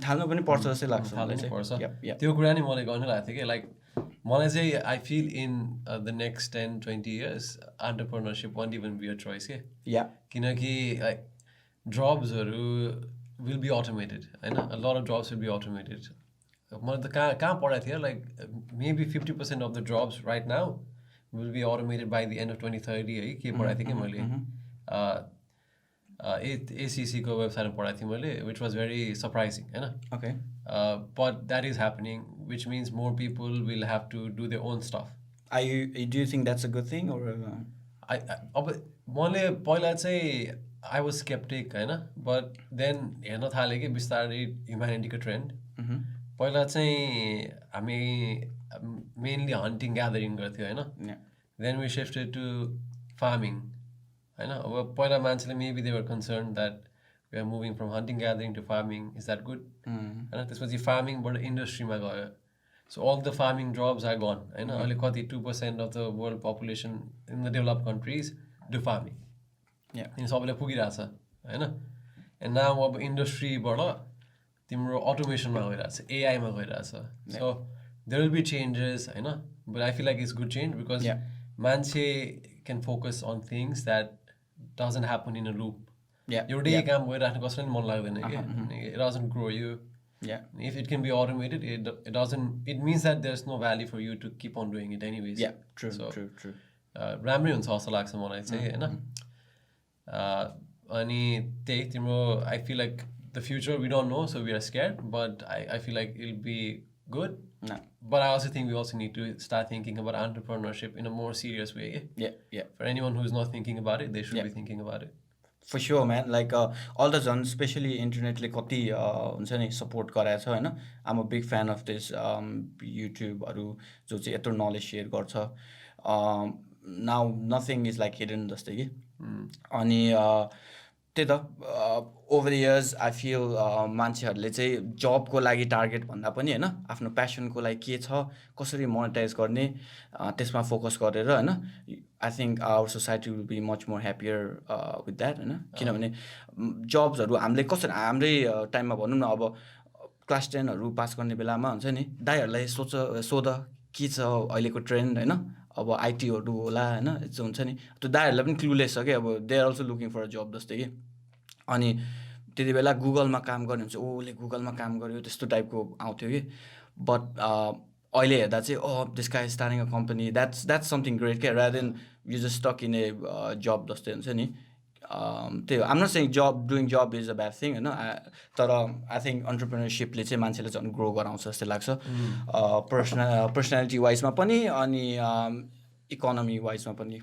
थाल्नु पनि पर्छ जस्तै लाग्छ थाल्नु मलाई नि चाहिँ पर्छ Yep, yep. त्यो कुरा नि मलाई गर्नु लागेको थियो कि लाइक मलाई चाहिँ I feel in the next 10-20 years entrepreneurship won't even be a choice के Yeah. किनकि लाइक जब्सहरू विल बी अटोमेटेड होइन lot of jobs will be automated मैले त कहाँ पढाएको थिएँ like maybe 50% of the jobs right now will be automated by the end of 2030 है के पढाएको थिएँ कि मैले एसिसीको वेबसाइटमा पढाएको थिएँ मैले विच वाज भेरी सरप्राइजिङ होइन Okay. But that is happening which means more people will have to do their own stuff Do you think that's a good thing or? अब मैले पहिला चाहिँ आई वाज स्केप्टिक होइन but then हेर्न थालेँ कि बिस्तारै ह्युम्यानिटीको ट्रेन्ड पहिला चाहिँ हामी मेनली हन्टिङ ग्यादरिङ गर्थ्यो होइन Yeah. Then we shifted to farming होइन अब पहिला मान्छेले maybe they were concern that we are moving from hunting gathering to farming is that good होइन त्यसपछि फार्मिङबाट इन्डस्ट्रीमा गयो so all the farming jobs are gone होइन अहिले कति 2% of the world population in the develop countries do farming Yeah. यिनी सबैलाई पुगिरहेछ होइन एन्ड नाउ अब इन्डस्ट्रीबाट तिम्रो अटोमेसनमा गइरहेछ एआईमा गइरहेछ so there will be changes होइन but I feel like it's good change because Yeah. मान्छे can focus on things that doesn't happen in a loop Yeah. एउटै काम गरिराख्नु कसैलाई पनि मन लाग्दैन कि it doesn't grow you Yeah. if it can be automated it doesn't it means that there's no value for you to keep on doing it anyways Yeah. True. So, True. राम्रै हुन्छ जस्तो लाग्छ मलाई चाहिँ होइन अनि त्यही तिम्रो I feel like the future we don't know so we are scare but I feel like it'll be good No. but I also think we also need to start thinking about entrepreneurship in a more serious way Yeah. Yeah. for anyone who's not thinking about it they should Yeah. be thinking about it For sure, man. Like all the झन् specially इन्टरनेटले कति हुन्छ नि support गराएको छ होइन I'm a big fan of this युट्युबहरू जो चाहिँ यत्रो नलेज सेयर गर्छ now nothing is like hidden जस्तै कि अनि त्यही त over the years I feel मान्छेहरूले चाहिँ जबको लागि टार्गेट भन्दा पनि होइन आफ्नो प्यासनको लागि के छ कसरी मोनिटाइज गर्ने त्यसमा फोकस गरेर होइन I think our society will be much more happier with that होइन किनभने जब्सहरू हामीले कसरी हाम्रै टाइममा भनौँ न अब क्लास 10हरू पास गर्ने बेलामा हुन्छ नि दाइहरूलाई सोध के छ अहिलेको ट्रेन्ड होइन अब आइटीहरू होला होइन यस्तो हुन्छ नि त्यो दाइहरूलाई पनि क्लुलेस छ कि अब they are also looking for a job जस्तै कि अनि त्यति बेला गुगलमा काम गर्ने हुन्छ उसले गुगलमा काम गर्यो त्यस्तो टाइपको आउँथ्यो कि बट अहिले हेर्दा चाहिँ this guy starting a company that's something great क्या rather than you just stuck in a job जस्तै हुन्छ नि त्यही हो I'm not saying doing job is a bad thing होइन तर आई थिङ्क अन्टरप्रेन्योरसिपले चाहिँ मान्छेलाई झन् ग्रो गराउँछ जस्तो लाग्छ पर्सनालिटी वाइजमा पनि अनि इकोनोमी वाइजमा पनि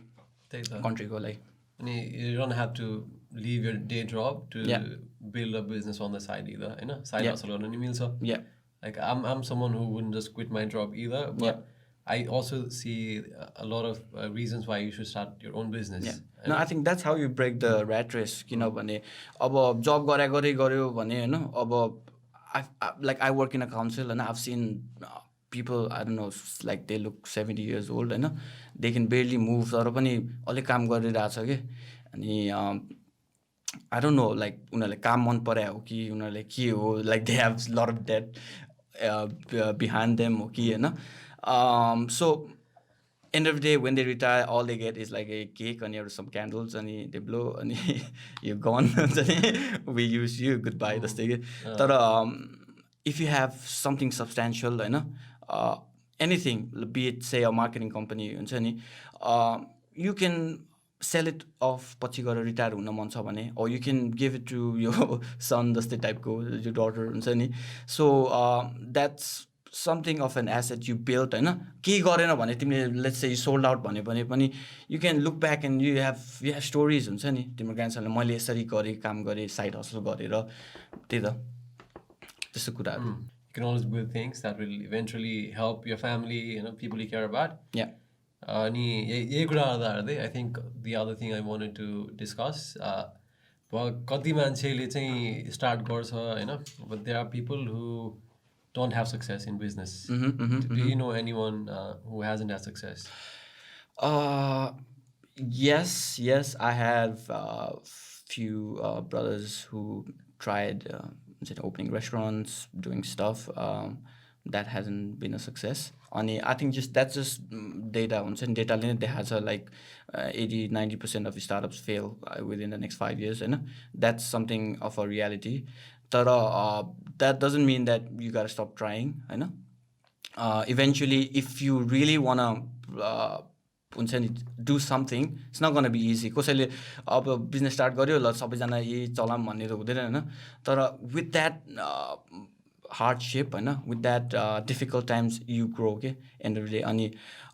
त्यही त कन्ट्रीको लागि अनि you don't have to leave your day job to Yeah. build a business on the side either होइन side Yeah. hustle गर्न नि मिल्छ Yeah. like I'm someone who wouldn't just quit my job either but Yeah. I also see a lot of reasons why you should start your own business Yeah. No, I think that's how you break the rat race किनभने अब जब गऱ्यो भने होइन अब like I work in a council and I've seen people I don't know like they look 70 years old होइन they can barely move तर पनि अलिक काम गरिरहेछ कि अनि I don't know like उनीहरूले काम मन परायो हो कि उनीहरूले के हो like they have lot of debt behind them हो कि होइन so end of the day when they retire all they get is like a cake and some candles and they blow and you're gone we use you goodbye जस्तै कि तर if you have something substantial होइन anything be it say a marketing company हुन्छ नि you can sell it off पछि गएर retire हुन मन छ भने or you can give it to your son जस्तै टाइपको your daughter हुन्छ नि so that's something of an asset you built होइन केही गरेन भने तिमीले let's say you sold out भने पनि you can look back and you have stories हुन्छ नि तिम्रो ग्रान्डसनले मैले यसरी गरेँ काम गरेँ साइड हसल गरेर त्यही त त्यस्तो कुराहरू you can always build things that will eventually help your family people you care about yeah अनि यही कुरा गर्दै I think the other thing I wanted to discuss कति मान्छेले चाहिँ स्टार्ट गर्छ होइन but there are people who don't have success in business do you know anyone who hasn't had success Yes, I have few brothers who tried opening restaurants, doing stuff. That hasn't been a success. I think that's just data. Data they has a like 80-90% of startups fail within the next 5 years, and that's something of a reality. That doesn't mean that you gotta stop trying, eventually if you really wanna हुन्छ नि do something it's not gonna be easy कसैले अब business start गर्यो ल सबैजना यही चलाऊँ भन्ने त हुँदैन होइन तर विथ द्याट हार्डसिप होइन with that difficult times you grow के एन्ड अफ द डे अनि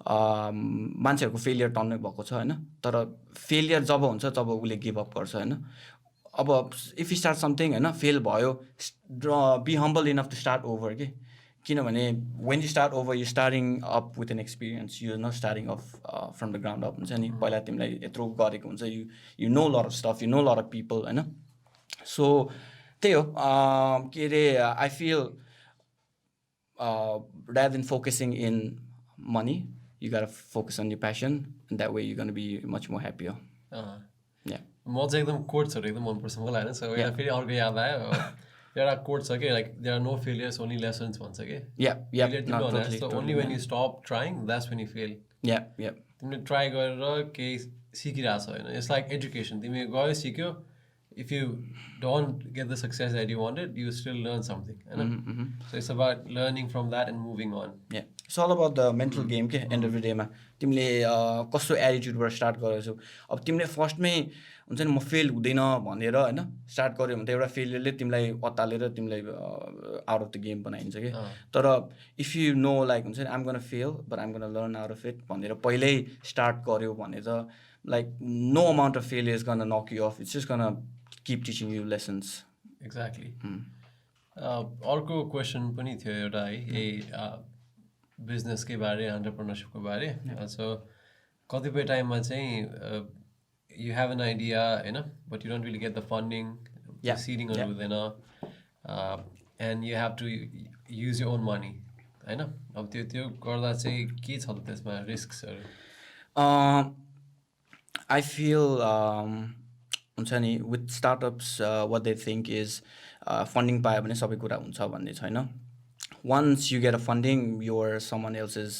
मान्छेहरूको फेलियर टन्नै भएको छ होइन तर फेलियर जब हुन्छ तब उसले गिभ अप गर्छ होइन अब इफ यु स्टार्ट समथिङ होइन फेल भयो be humble enough to start over के किनभने when you start over you starting up with an experience you not starting off from the ground up हुन्छ नि पहिला तिमीलाई यत्रो गरेको हुन्छ you know lot of stuff you know lot of people होइन सो त्यही हो के अरे I feel rather than focusing in money you gotta focus on your passion and that way you're gonna be much more happier. Yeah. म चाहिँ एकदम कोट्सहरू एकदम मनपर्छ मलाई होइन सो यहाँ फेरि अर्को याद आयो एउटा कोट छ कि like there are no failures only lessons भन्छ कि only when you stop trying that's when you fail तिमीले ट्राई गरेर केही सिकिरहेको छ होइन इट्स लाइक एजुकेसन तिमी गयो सिक्यो if you don't get the success that you wanted, you still learn something. So it's about learning from that and moving on. Yeah, it's all about the mental game. के end of the day मा तिमीले कस्तो एटिट्युडबाट start गरेछौ अब तिमीले फर्स्टमै हुन्छ नि म फेल हुँदैन भनेर होइन स्टार्ट गर्यो भने त एउटा फेलियरले तिमीलाई अत्तालेर तिमीलाई आउट अफ द गेम बनाइन्छ कि तर इफ यु नो लाइक हुन्छ नि I'm gonna fail but I'm gonna learn out of it भनेर पहिल्यै स्टार्ट गर्यो भने त like no amount of failure is gonna knock you off it's just gonna keep teaching you lessons. Exactly. अर्को question पनि थियो एउटा है यही बिजनेसकै बारे एन्टरप्रेन्योरसिपको बारे सो कतिपय टाइममा चाहिँ यु हेभ एन आइडिया होइन but you don't really get the funding सिडिङहरू हुँदैन and you have to use your own money होइन अब त्यो गर्दा चाहिँ के छ त त्यसमा रिस्क्सहरू आई फिल हुन्छ नि with startups what they think is funding पायो भने सबै कुरा हुन्छ भन्ने छैन once you get a funding you're someone else is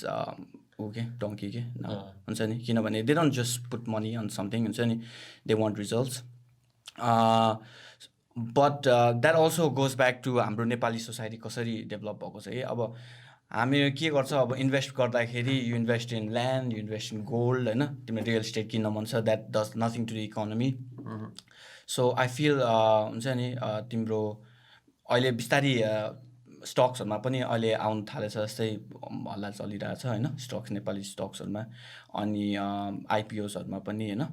okay donkey के हुन्छ नि किनभने they don't just put money on something हुन्छ नि they want results but that also goes back to हाम्रो नेपाली सोसाइटी कसरी डेभलप भएको छ है अब हामी के गर्छ अब इन्भेस्ट गर्दाखेरि you invest in land you invest in gold होइन तिमीले रियल इस्टेट किन्न मन छ that does nothing to the economy so I feel हुन्छ नि तिम्रो अहिले बिस्तारै स्टक्सहरूमा पनि अहिले आउनु थालेछ जस्तै हल्ला चलिरहेछ होइन स्टक्स नेपाली स्टक्सहरूमा अनि आइपिओसहरूमा पनि होइन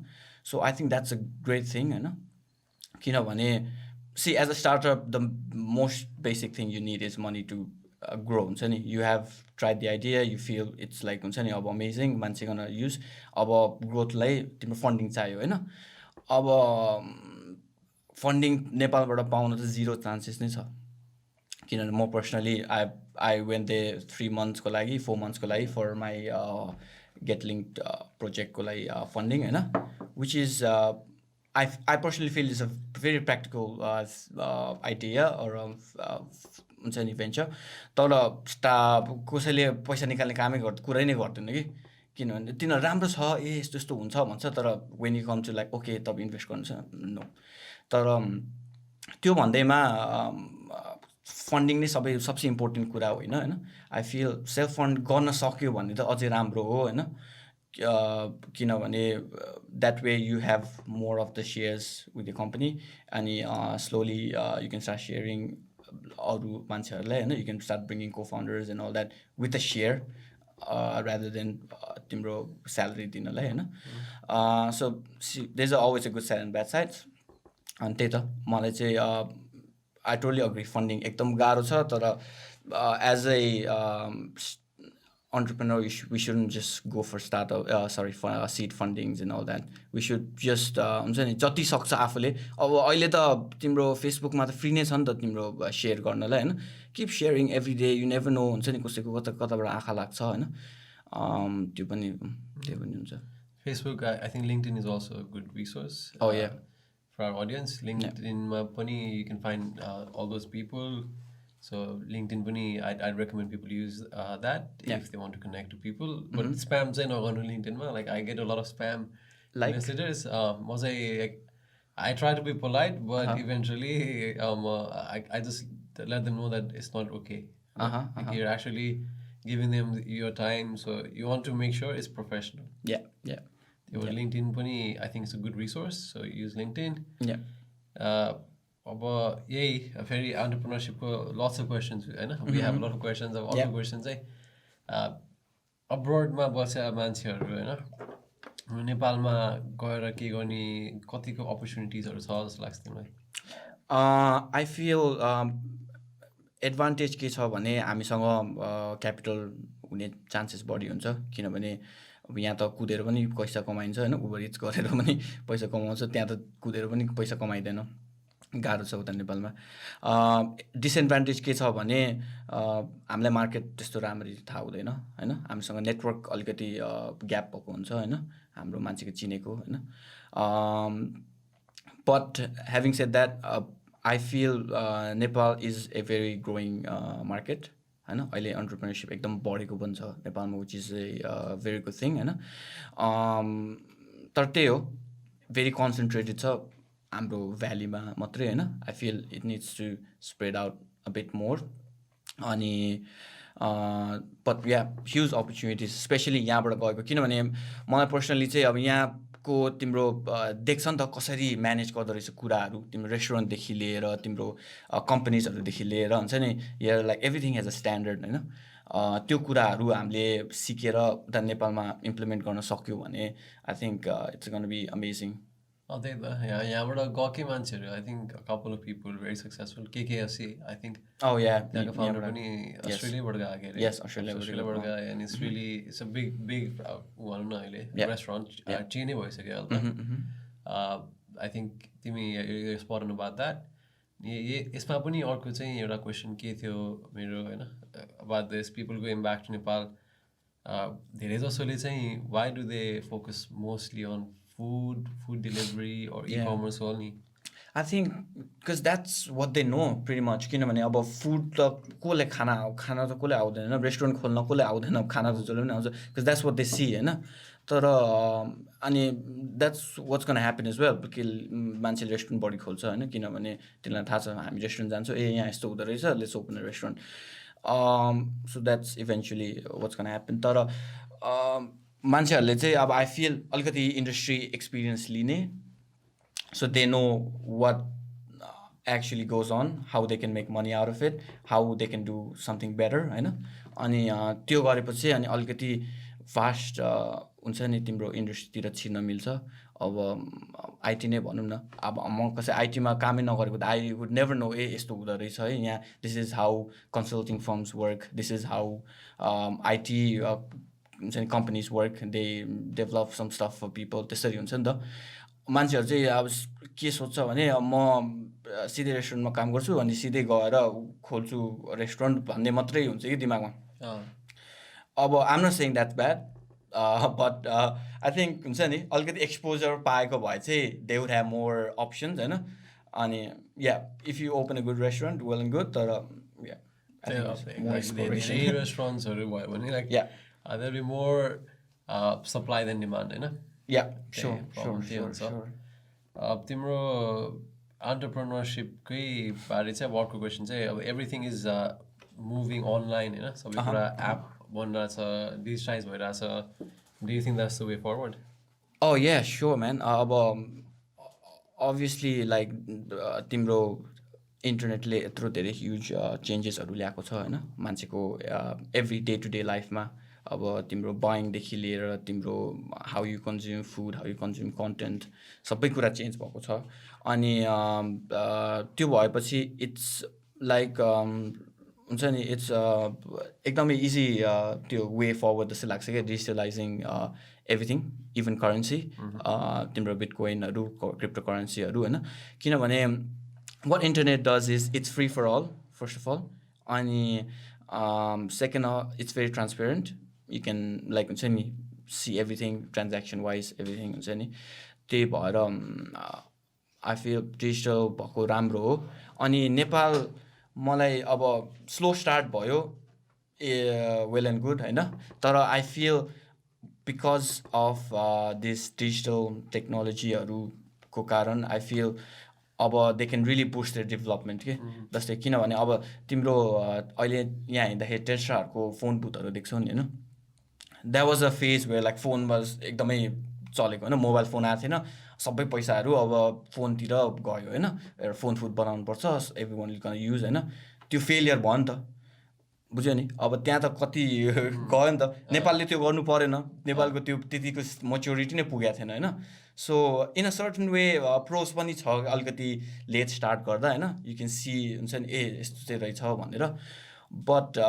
so I think that's a great thing होइन किनभने see as a startup the most basic thing you need is money to grow हुन्छ नि you have try the idea you feel it's like हुन्छ नि अब अमेजिङ मान्छे गर्न use अब ग्रोथलाई तिम्रो फन्डिङ चाहियो होइन अब फन्डिङ नेपालबाट पाउन त 0 चान्सेस नै छ किनभने म पर्सनली आई वेन्ट दे 3 मन्थ्सको लागि 4 मन्थ्सको लागि फर माई गेट लिङ्क्ड प्रोजेक्टको लागि फन्डिङ होइन which is I personally feel it's a very practical idea or हुन्छ नि भेन्चर तर कसैले पैसा निकाल्ने कामै कुरै नै गर्दैन कि किनभने तिनीहरू राम्रो छ यस्तो यस्तो हुन्छ भन्छ तर when you come to like okay तपाईँ इन्भेस्ट गर्नु छ नो तर त्यो भन्दैमा फन्डिङ नै सबसे इम्पोर्टेन्ट कुरा होइन होइन आई फिल सेल्फ फन्ड गर्न सक्यो भने त अझै राम्रो हो होइन किनभने that way you have more of the shares with the company अनि slowly you can start sharing अरू मान्छेहरूलाई होइन you can start bringing co founders and all that with a share rather than तिम्रो स्यालेरी दिनलाई होइन so there is always a good side and bad side अनि त्यही त मलाई चाहिँ आई टोटली अग्री फन्डिङ एकदम गाह्रो छ तर as a entrepreneur we shouldn't just go for seed fundings and all that we should just हुन्छ नि जति सक्छ आफूले अब अहिले त तिम्रो फेसबुकमा त फ्री नै छ नि त तिम्रो सेयर गर्नलाई होइन keep sharing every day you never know हुन्छ नि कसैको कताबाट आँखा लाग्छ होइन त्यो पनि हुन्छ Facebook, I think LinkedIn is also a good resource. Oh, yeah. For our audience, LinkedIn pani you can find all those people. So LinkedIn pani I'd recommend people use that if they want to connect to people. But spam चाहिँ नगर्नु LinkedIn मा. Like I get a lot of spam messages. I try to be polite, but eventually I just let them know that it's not okay. Like you're actually giving them your time, so you want to make sure it's professional. Yeah. LinkedIn पनि I think it's a good resource, so use LinkedIn. अब यही फेरि entrepreneurship lots of questions हैन. We have a lot of questions. अब अर्को question चाहिँ abroad-मा बसेका मान्छेहरू हैन नेपालमा गएर के गर्ने कतिको opportunities-हरू छ जस्तो लाग्छ तिमीलाई? I feel एडभान्टेज के छ भने हामीसँग क्यापिटल हुने चान्सेस बढी हुन्छ किनभने अब यहाँ त कुदेर पनि पैसा कमाइन्छ हैन उबर इट्स गरेर पनि पैसा कमाउँछ त्यहाँ त कुदेर पनि पैसा कमाइदैन गाह्रो छ उता नेपालमा डिसएडभान्टेज के छ भने हामीलाई मार्केट त्यस्तो राम्ररी थाहा हुँदैन हैन हामीसँग नेटवर्क अलिकति ग्याप भएको हुन्छ हैन हाम्रो मान्छेको चिनेको हैन but having said that I feel Nepal is a very growing market. हैन अहिले entrepreneurship एकदम बढेको पनि छ नेपालमा which is a very good thing हैन तर त्यही हो very concentrated छ हाम्रो भ्यालीमा मात्रै हैन I feel it needs to spread out a bit more अनि but yeah huge opportunities especially यहाँबाट गएको किनभने मलाई पर्सनली चाहिँ अब यहाँको तिम्रो देख्छ नि त कसरी म्यानेज गर्दो रहेछ कुराहरू तिम्रो रेस्टुरेन्टदेखि लिएर तिम्रो कम्पनीजहरूदेखि लिएर हुन्छ नि here like everything has a standard हैन त्यो कुराहरू हामीले सिकेर उता नेपालमा इम्प्लिमेन्ट गर्न सक्यो भने I think it's gonna be amazing त्यही त यहाँबाट गएकै मान्छेहरू I think couple of people very successful KFC I think त्यहाँको फाउन्डर पनि अस्ट्रेलियाबाट गएको अरे अस्ट्रेलियाबाट गयो and it's really it's a big भनौँ न अहिले रेस्टुरेन्ट चेनै भइसक्यो अहिले आई थिङ्क तिमी स्पट अन अबाउट द्याट यसमा पनि अर्को चाहिँ एउटा क्वेसन के थियो मेरो होइन about this people going back to Nepal धेरै जसोले चाहिँ why do they focus mostly on food delivery or e-commerce only? I think because that's what they know pretty much किनभने अब फुड त कसले खाना त कसले आउँदैन रेस्टुरेन्ट खोल्न कसले आउँदैन खाना त जसले पनि आउँछ because that's what they see हैन तर अनि that's what's gonna happen as well कि मान्छेले रेस्टुरेन्ट बढी खोल्छ हैन किनभने तिनीलाई थाहा छ हामी रेस्टुरेन्ट जान्छौँ यहाँ यस्तो हुँदो रहेछ let's open a restaurant so that's eventually what's gonna happen तर मान्छेहरूले चाहिँ अब आई फिल अलिकति इन्डस्ट्री एक्सपिरियन्स लिने so they know what actually goes on how they can make money out of it how they can do something better होइन अनि त्यो गरेपछि अनि अलिकति फास्ट हुन्छ नि तिम्रो इन्डस्ट्रीतिर छिर्न मिल्छ अब आइटी नै भनौँ न अब म कसै आइटीमा कामै नगरेको त आई वुड नेभर नो यस्तो हुँदो रहेछ है यहाँ this is how consulting firms work this is how IT हुन्छ नि companies work they develop some stuff for people त्यसरी हुन्छ नि त मान्छेहरू चाहिँ अब के सोध्छ भने म सिधै रेस्टुरेन्टमा काम गर्छु अनि सिधै गएर खोल्छु रेस्टुरेन्ट भन्ने मात्रै हुन्छ कि दिमागमा अब I'm not saying that's bad but I think हुन्छ नि अलिकति एक्सपोजर पाएको भए चाहिँ they would have more options होइन अनि या if you open a good restaurant well and good तर रेस्टुरेन्ट्सहरू भयो भने like there'll be more supply than demand, you know? Yeah, sure. तिम्रो entrepreneurship बारे चाहिँ अब अर्को क्वेसन चाहिँ अब everything is moving online, होइन सबै कुरा एप बनिरहेछ डिजिटाइज भइरहेछ do you think that's the way forward? Oh yeah, sure man. अब obviously like तिम्रो इन्टरनेटले यत्रो धेरै ह्युज चेन्जेसहरू ल्याएको छ होइन मान्छेको एभ्री डे टु डे लाइफमा अब तिम्रो बाइङदेखि लिएर तिम्रो how you consume food how you consume content सबै कुरा चेन्ज भएको छ अनि त्यो भएपछि इट्स लाइक हुन्छ नि इट्स एकदमै इजी त्यो वे फरवर्ड जस्तो लाग्छ क्या डिजिटलाइजिङ एभ्रिथिङ इभन करेन्सी तिम्रो बिटकोइनहरू क्रिप्टो करेन्सीहरू होइन किनभने what internet does is it's free for all first of all and second it's very transparent you can like हुन्छ नि see everything transaction wise everything हुन्छ नि त्यही भएर आई फिल डिजिटल भएको राम्रो हो अनि नेपाल मलाई अब स्लो स्टार्ट भयो वेल एन्ड गुड होइन तर I feel because of this digital टेक्नोलोजीहरूको कारण आई फिल अब they can really boost their development के जस्तै किनभने अब तिम्रो अहिले यहाँ हिँड्दाखेरि टेस्लाहरूको फोन बुथहरू देख्छौ नि होइन that was a phase where like phone was एकदमै चलेको होइन मोबाइल फोन आएको थिएन सबै पैसाहरू अब फोनतिर गयो होइन एउटा फोन फुट बनाउनुपर्छ एभ्री वान विल युज होइन त्यो फेलियर भयो नि त बुझ्यो नि अब त्यहाँ त कति गयो नि त नेपालले त्यो गर्नु परेन नेपालको त्यो त्यतिको मेच्योरिटी नै पुगेको थिएन होइन so in a certain way pros पनि छ अलिकति लेट स्टार्ट गर्दा होइन यु क्यान सी हुन्छ नि यस्तो चाहिँ रहेछ भनेर बट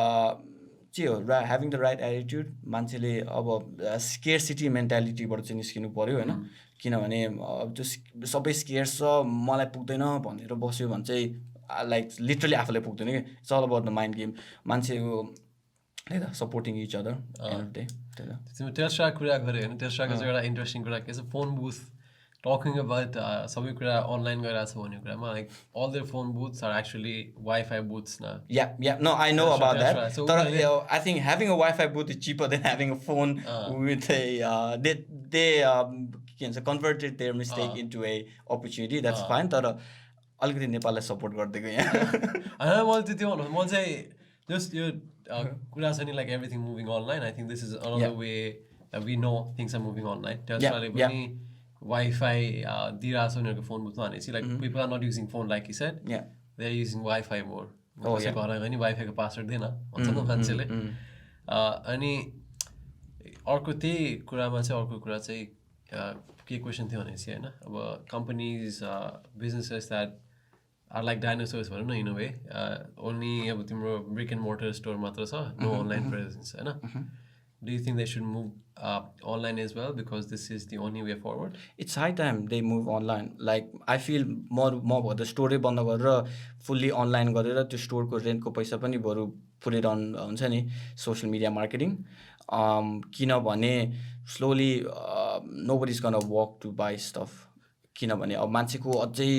के हो ह्याभिङ द राइट एटिट्युड मान्छेले अब स्केयरसिटी मेन्टालिटीबाट चाहिँ निस्किनु पऱ्यो होइन किनभने त्यो सबै स्केयर्स छ मलाई पुग्दैन भनेर बस्यो भने चाहिँ लाइक लिटरली आफूलाई पुग्दैन कि it's all about the mind game मान्छेको त्यही त सपोर्टिङ इच अदर तिमी टेस्ला कुरा गऱ्यो होइन टेस्लाको चाहिँ एउटा इन्ट्रेस्टिङ कुरा के छ फोन बुथ टकिङ अबाउट सबै कुरा अनलाइन गरिरहेको छ भन्ने कुरामा like all their phone booths are actually WiFi booths न yeah no I know about that तर I think having a Wi-Fi booth is cheaper than having a phone with a they के भन्छ converted their mistake into a opportunity that's fine तर अलिकति नेपाललाई support गरिदिएको यहाँ होइन मैले त्यो भन्नु म चाहिँ जस्ट यो कुरा छ नि like everything moving online I think this is another way we know things are moving online टेस्लाले पनि वाइफाई दिइरहेको छ उनीहरूको फोन बुथमा भनेपछि like people are not using phone like you said they are using wifi more कसै घर पनि वाइफाईको पासवर्ड दिएन भन्छ नि मान्छेले अनि अर्को त्यही कुरामा चाहिँ अर्को कुरा चाहिँ के क्वेसन थियो भनेपछि होइन अब companies businesses that are like dinosaurs भनौँ न इन अ वे ओन्ली अब तिम्रो ब्रिक एन्ड मोटर स्टोर मात्र छ नो अनलाइन प्रेजेन्स होइन Do you think they should move online as well because this is the only way forward? It's high time they move online. Like I feel more the story बन्द गरेर fully online गरेर त्यो स्टोरको रेन्टको पैसा पनि बरु put it on हुन्छ नि social media marketing. किनभने slowly nobody's gonna walk to buy stuff. किनभने अब मान्छेको अझै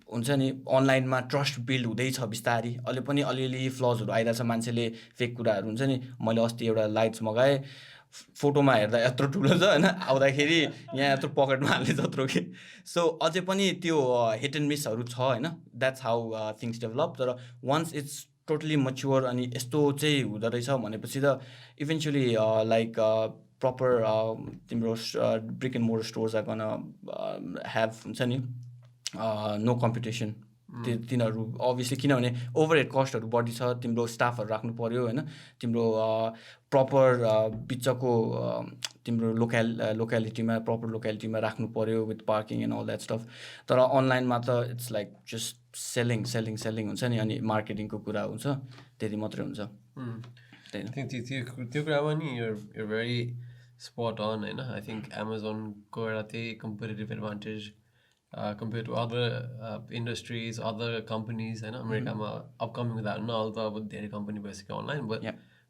हुन्छ नि अनलाइनमा ट्रस्ट बिल्ड हुँदैछ बिस्तारी अहिले पनि अलिअलि फ्लजहरू आइरहेछ मान्छेले फेक कुराहरू हुन्छ नि मैले अस्ति एउटा लाइट्स मगाएँ फोटोमा हेर्दा यत्रो ठुलो छ होइन आउँदाखेरि यहाँ यत्रो पकेटमा हाल्ने जत्रो कि सो अझै पनि त्यो हिट एन्ड मिसहरू छ होइन द्याट्स हाउ थिङ्स डेभलप तर वान्स इट्स टोटली मच्योर अनि यस्तो चाहिँ हुँदो रहेछ भनेपछि त इभेन्चुली लाइक प्रपर तिम्रो brick and mortar stores are gone have हुन्छ नि नो कम्पिटिसन तिनीहरू अभियसली किनभने ओभरहेड कस्टहरू बढी छ तिम्रो स्टाफहरू राख्नु पऱ्यो होइन तिम्रो प्रपर बिचको तिम्रो लोक्यालिटीमा प्रपर लोक्यालिटीमा राख्नु पऱ्यो with parking and all that stuff तर अनलाइनमा त इट्स लाइक जस्ट सेलिङ हुन्छ नि अनि मार्केटिङको कुरा हुन्छ त्यति मात्रै हुन्छ त्यो कुरामा नि यो भेरी स्पट अन होइन आई थिङ्क एमाजोनको एउटा त्यही competitive advantage compared to other industries, other companies, and America upcoming with that. Now, although their company basically online, but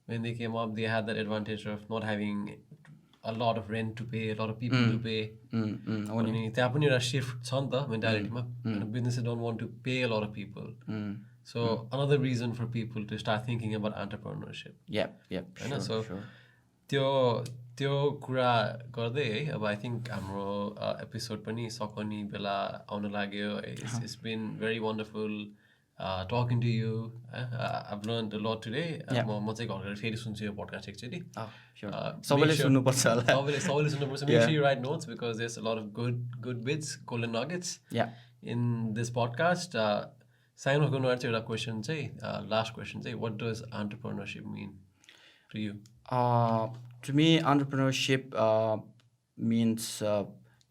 when they came up, they had that advantage of not having a lot of rent to pay, a lot of people to pay. Only they happen to shift mentality. Businesses don't want to pay a lot of people. So another reason for people to start thinking about entrepreneurship. Sure. त्यो कुरा गर्दै है अब I think हाम्रो episode पनि सकने बेला आउन लाग्यो it's been very wonderful talking to you I've learned a lot today म चाहिँ घर गएर फेरि सुन्छु यो पडकास्ट एकचोटि सबैले सुन्नुपर्छ सबैले सुन्नुपर्छ make sure you write notes because there's a lot of good bits golden nuggets in this podcast साइनो गर्नु चाहिँ एउटा क्वेसन चाहिँ लास्ट क्वेसन चाहिँ what does entrepreneurship mean to you To me, entrepreneurship means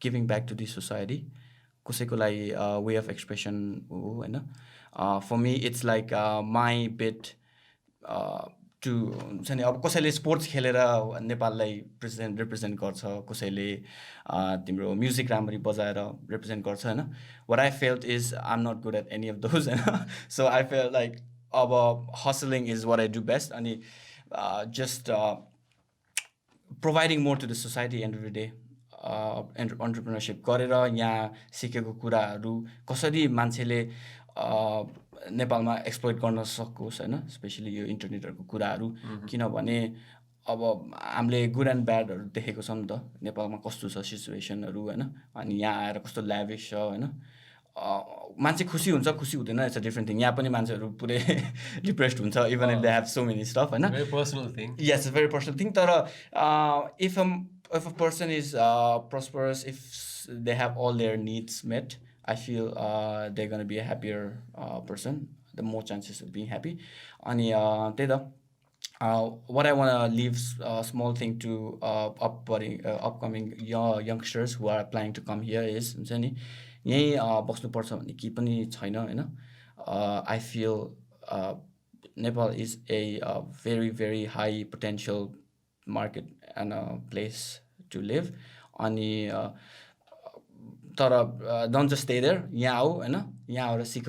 giving back to the society. कसैको लागि way of expression हो होइन for me it's like my bit to हुन्छ नि अब कसैले स्पोर्ट्स खेलेर नेपाललाई रिप्रेजेन्ट गर्छ कसैले तिम्रो म्युजिक राम्ररी बजाएर रिप्रेजेन्ट गर्छ होइन what I felt is I'm not good at any of those होइन so I felt like अब hustling is what I do best अनि just providing more to the society end of the day entrepreneurship गरेर यहाँ सिकेको कुराहरू कसरी मान्छेले नेपालमा एक्सप्लोइट गर्न सकोस् होइन स्पेसली यो इन्टरनेटहरूको कुराहरू किनभने अब हामीले गुड एन्ड ब्याडहरू देखेको छ नि त नेपालमा कस्तो छ सिचुएसनहरू होइन अनि यहाँ आएर कस्तो ल्याभिस छ होइन मान्छे खुसी हुन्छ खुसी हुँदैन इट्स अ डिफ्रेन्ट थिङ यहाँ पनि मान्छेहरू पुरै डिप्रेस्ड हुन्छ even if they have so many stuff होइन यस भेरी पर्सनल थिङ तर if a person is prosperous, if they have all their needs met, I feel they're going to be a happier person, the more chances of being happy. And what I want to leave a small thing to upcoming youngsters who are planning to come here is यही बस्नुपर्छ भन्ने केही पनि छैन होइन I feel Nepal is a very very high potential market and a place to live अनि तर don't just stay there यहाँ आऊ होइन यहाँ आएर सिक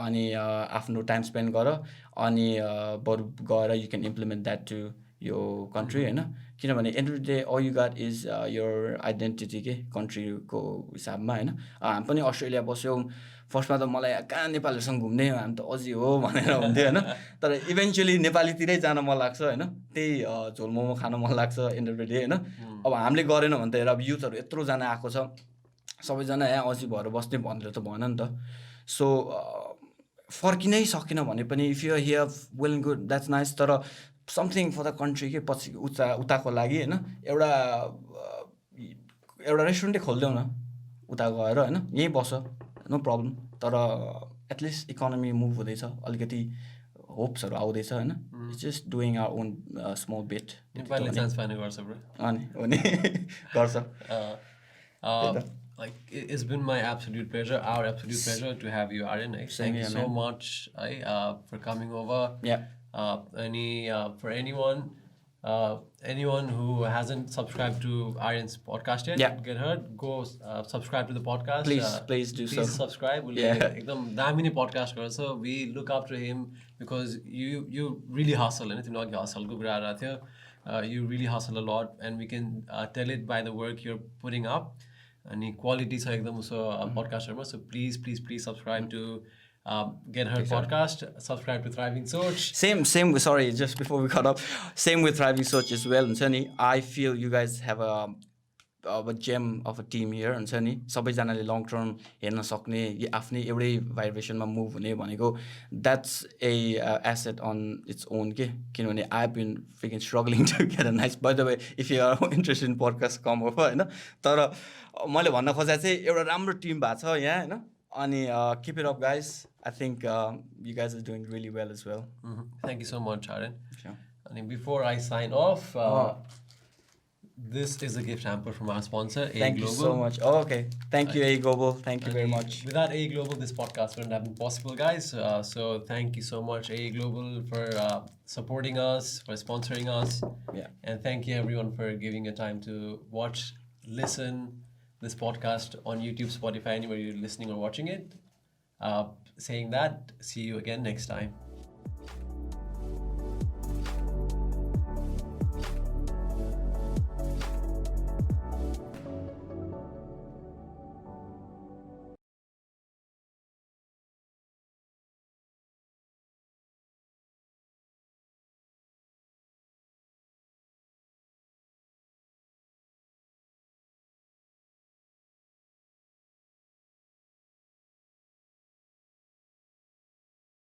अनि आफ्नो टाइम स्पेन्ड गर अनि बरु गएर you can implement that to your country होइन किनभने end of the day all you got is your identity के कन्ट्रीको हिसाबमा होइन हामी पनि अस्ट्रेलिया बस्यौँ फर्स्टमा त मलाई कहाँ नेपालीहरूसँग घुम्ने हामी त अझै हो भनेर हुन्थ्यो होइन तर इभेन्चुली नेपालीतिरै जान मन लाग्छ होइन त्यही झोल मोमो खान मन लाग्छ एन्ड अफ द डे होइन अब हामीले गरेन भने त हेर अब युथहरू यत्रोजना आएको छ सबैजना यहाँ अझै भएर बस्ने भनेर त भएन नि त सो फर्किनै सकेन भने पनि if you hear well and good that's nice तर समथिङ फर द कन्ट्री के पछि उताको लागि होइन एउटा रेस्टुरेन्टै खोलिदेऊ न उता गएर होइन यहीँ बस नो प्रब्लम तर एटलिस्ट इकोनोमी मुभ हुँदैछ अलिकति होप्सहरू आउँदैछ होइन it's just doing our own small bit नेपालले चान्स पाउने गर्छ ब्रो अनि हो नि गर्छ like it's been my absolute pleasure, our absolute pleasure to have you, Aryan. Thank you so much for coming over. Yeah. For anyone who hasn't subscribed to Aryans podcast yet, get her, go subscribe to the podcast. Please do so. Please subscribe. Ekdam damini podcast garcha. We look up to him because you really hustle and it's not hustle ko kura ra thyo. You really hustle a lot and we can tell it by the work you're putting up. And quality छ एकदम उसो podcastहरुमा so please subscribe to get her podcast, subscribe to Thriving Soch. Same sorry just before we cut off same with Thriving Soch as well हुन्छ नि I feel you guys have a gem of a team here हुन्छ नि सबैजनाले long term हेर्न सक्ने आफ्नै एउटै भाइब्रेसनमा move हुने भनेको that's a asset on its own के किनभने I've been freaking struggling to get a nice by the way if you are interested in podcast come over होइन तर मैले भन्न खोजे चाहिँ एउटा राम्रो टिम भएको छ यहाँ होइन अनि keep it up guys I think you guys are doing really well as well. Thank you so much Aryan. Sure. And before I sign off this is a gift hamper from our sponsor, A Thank Global. you so much. Oh, okay. Thank you, A Global. Thank you very much. Without A Global, this podcast wouldn't have been possible, guys. So thank you so much, A Global, for supporting us, for sponsoring us. Yeah. And thank you, everyone, for giving your time to watch, listen this podcast on YouTube, Spotify, anywhere you're listening or watching it. Saying that, see you again next time.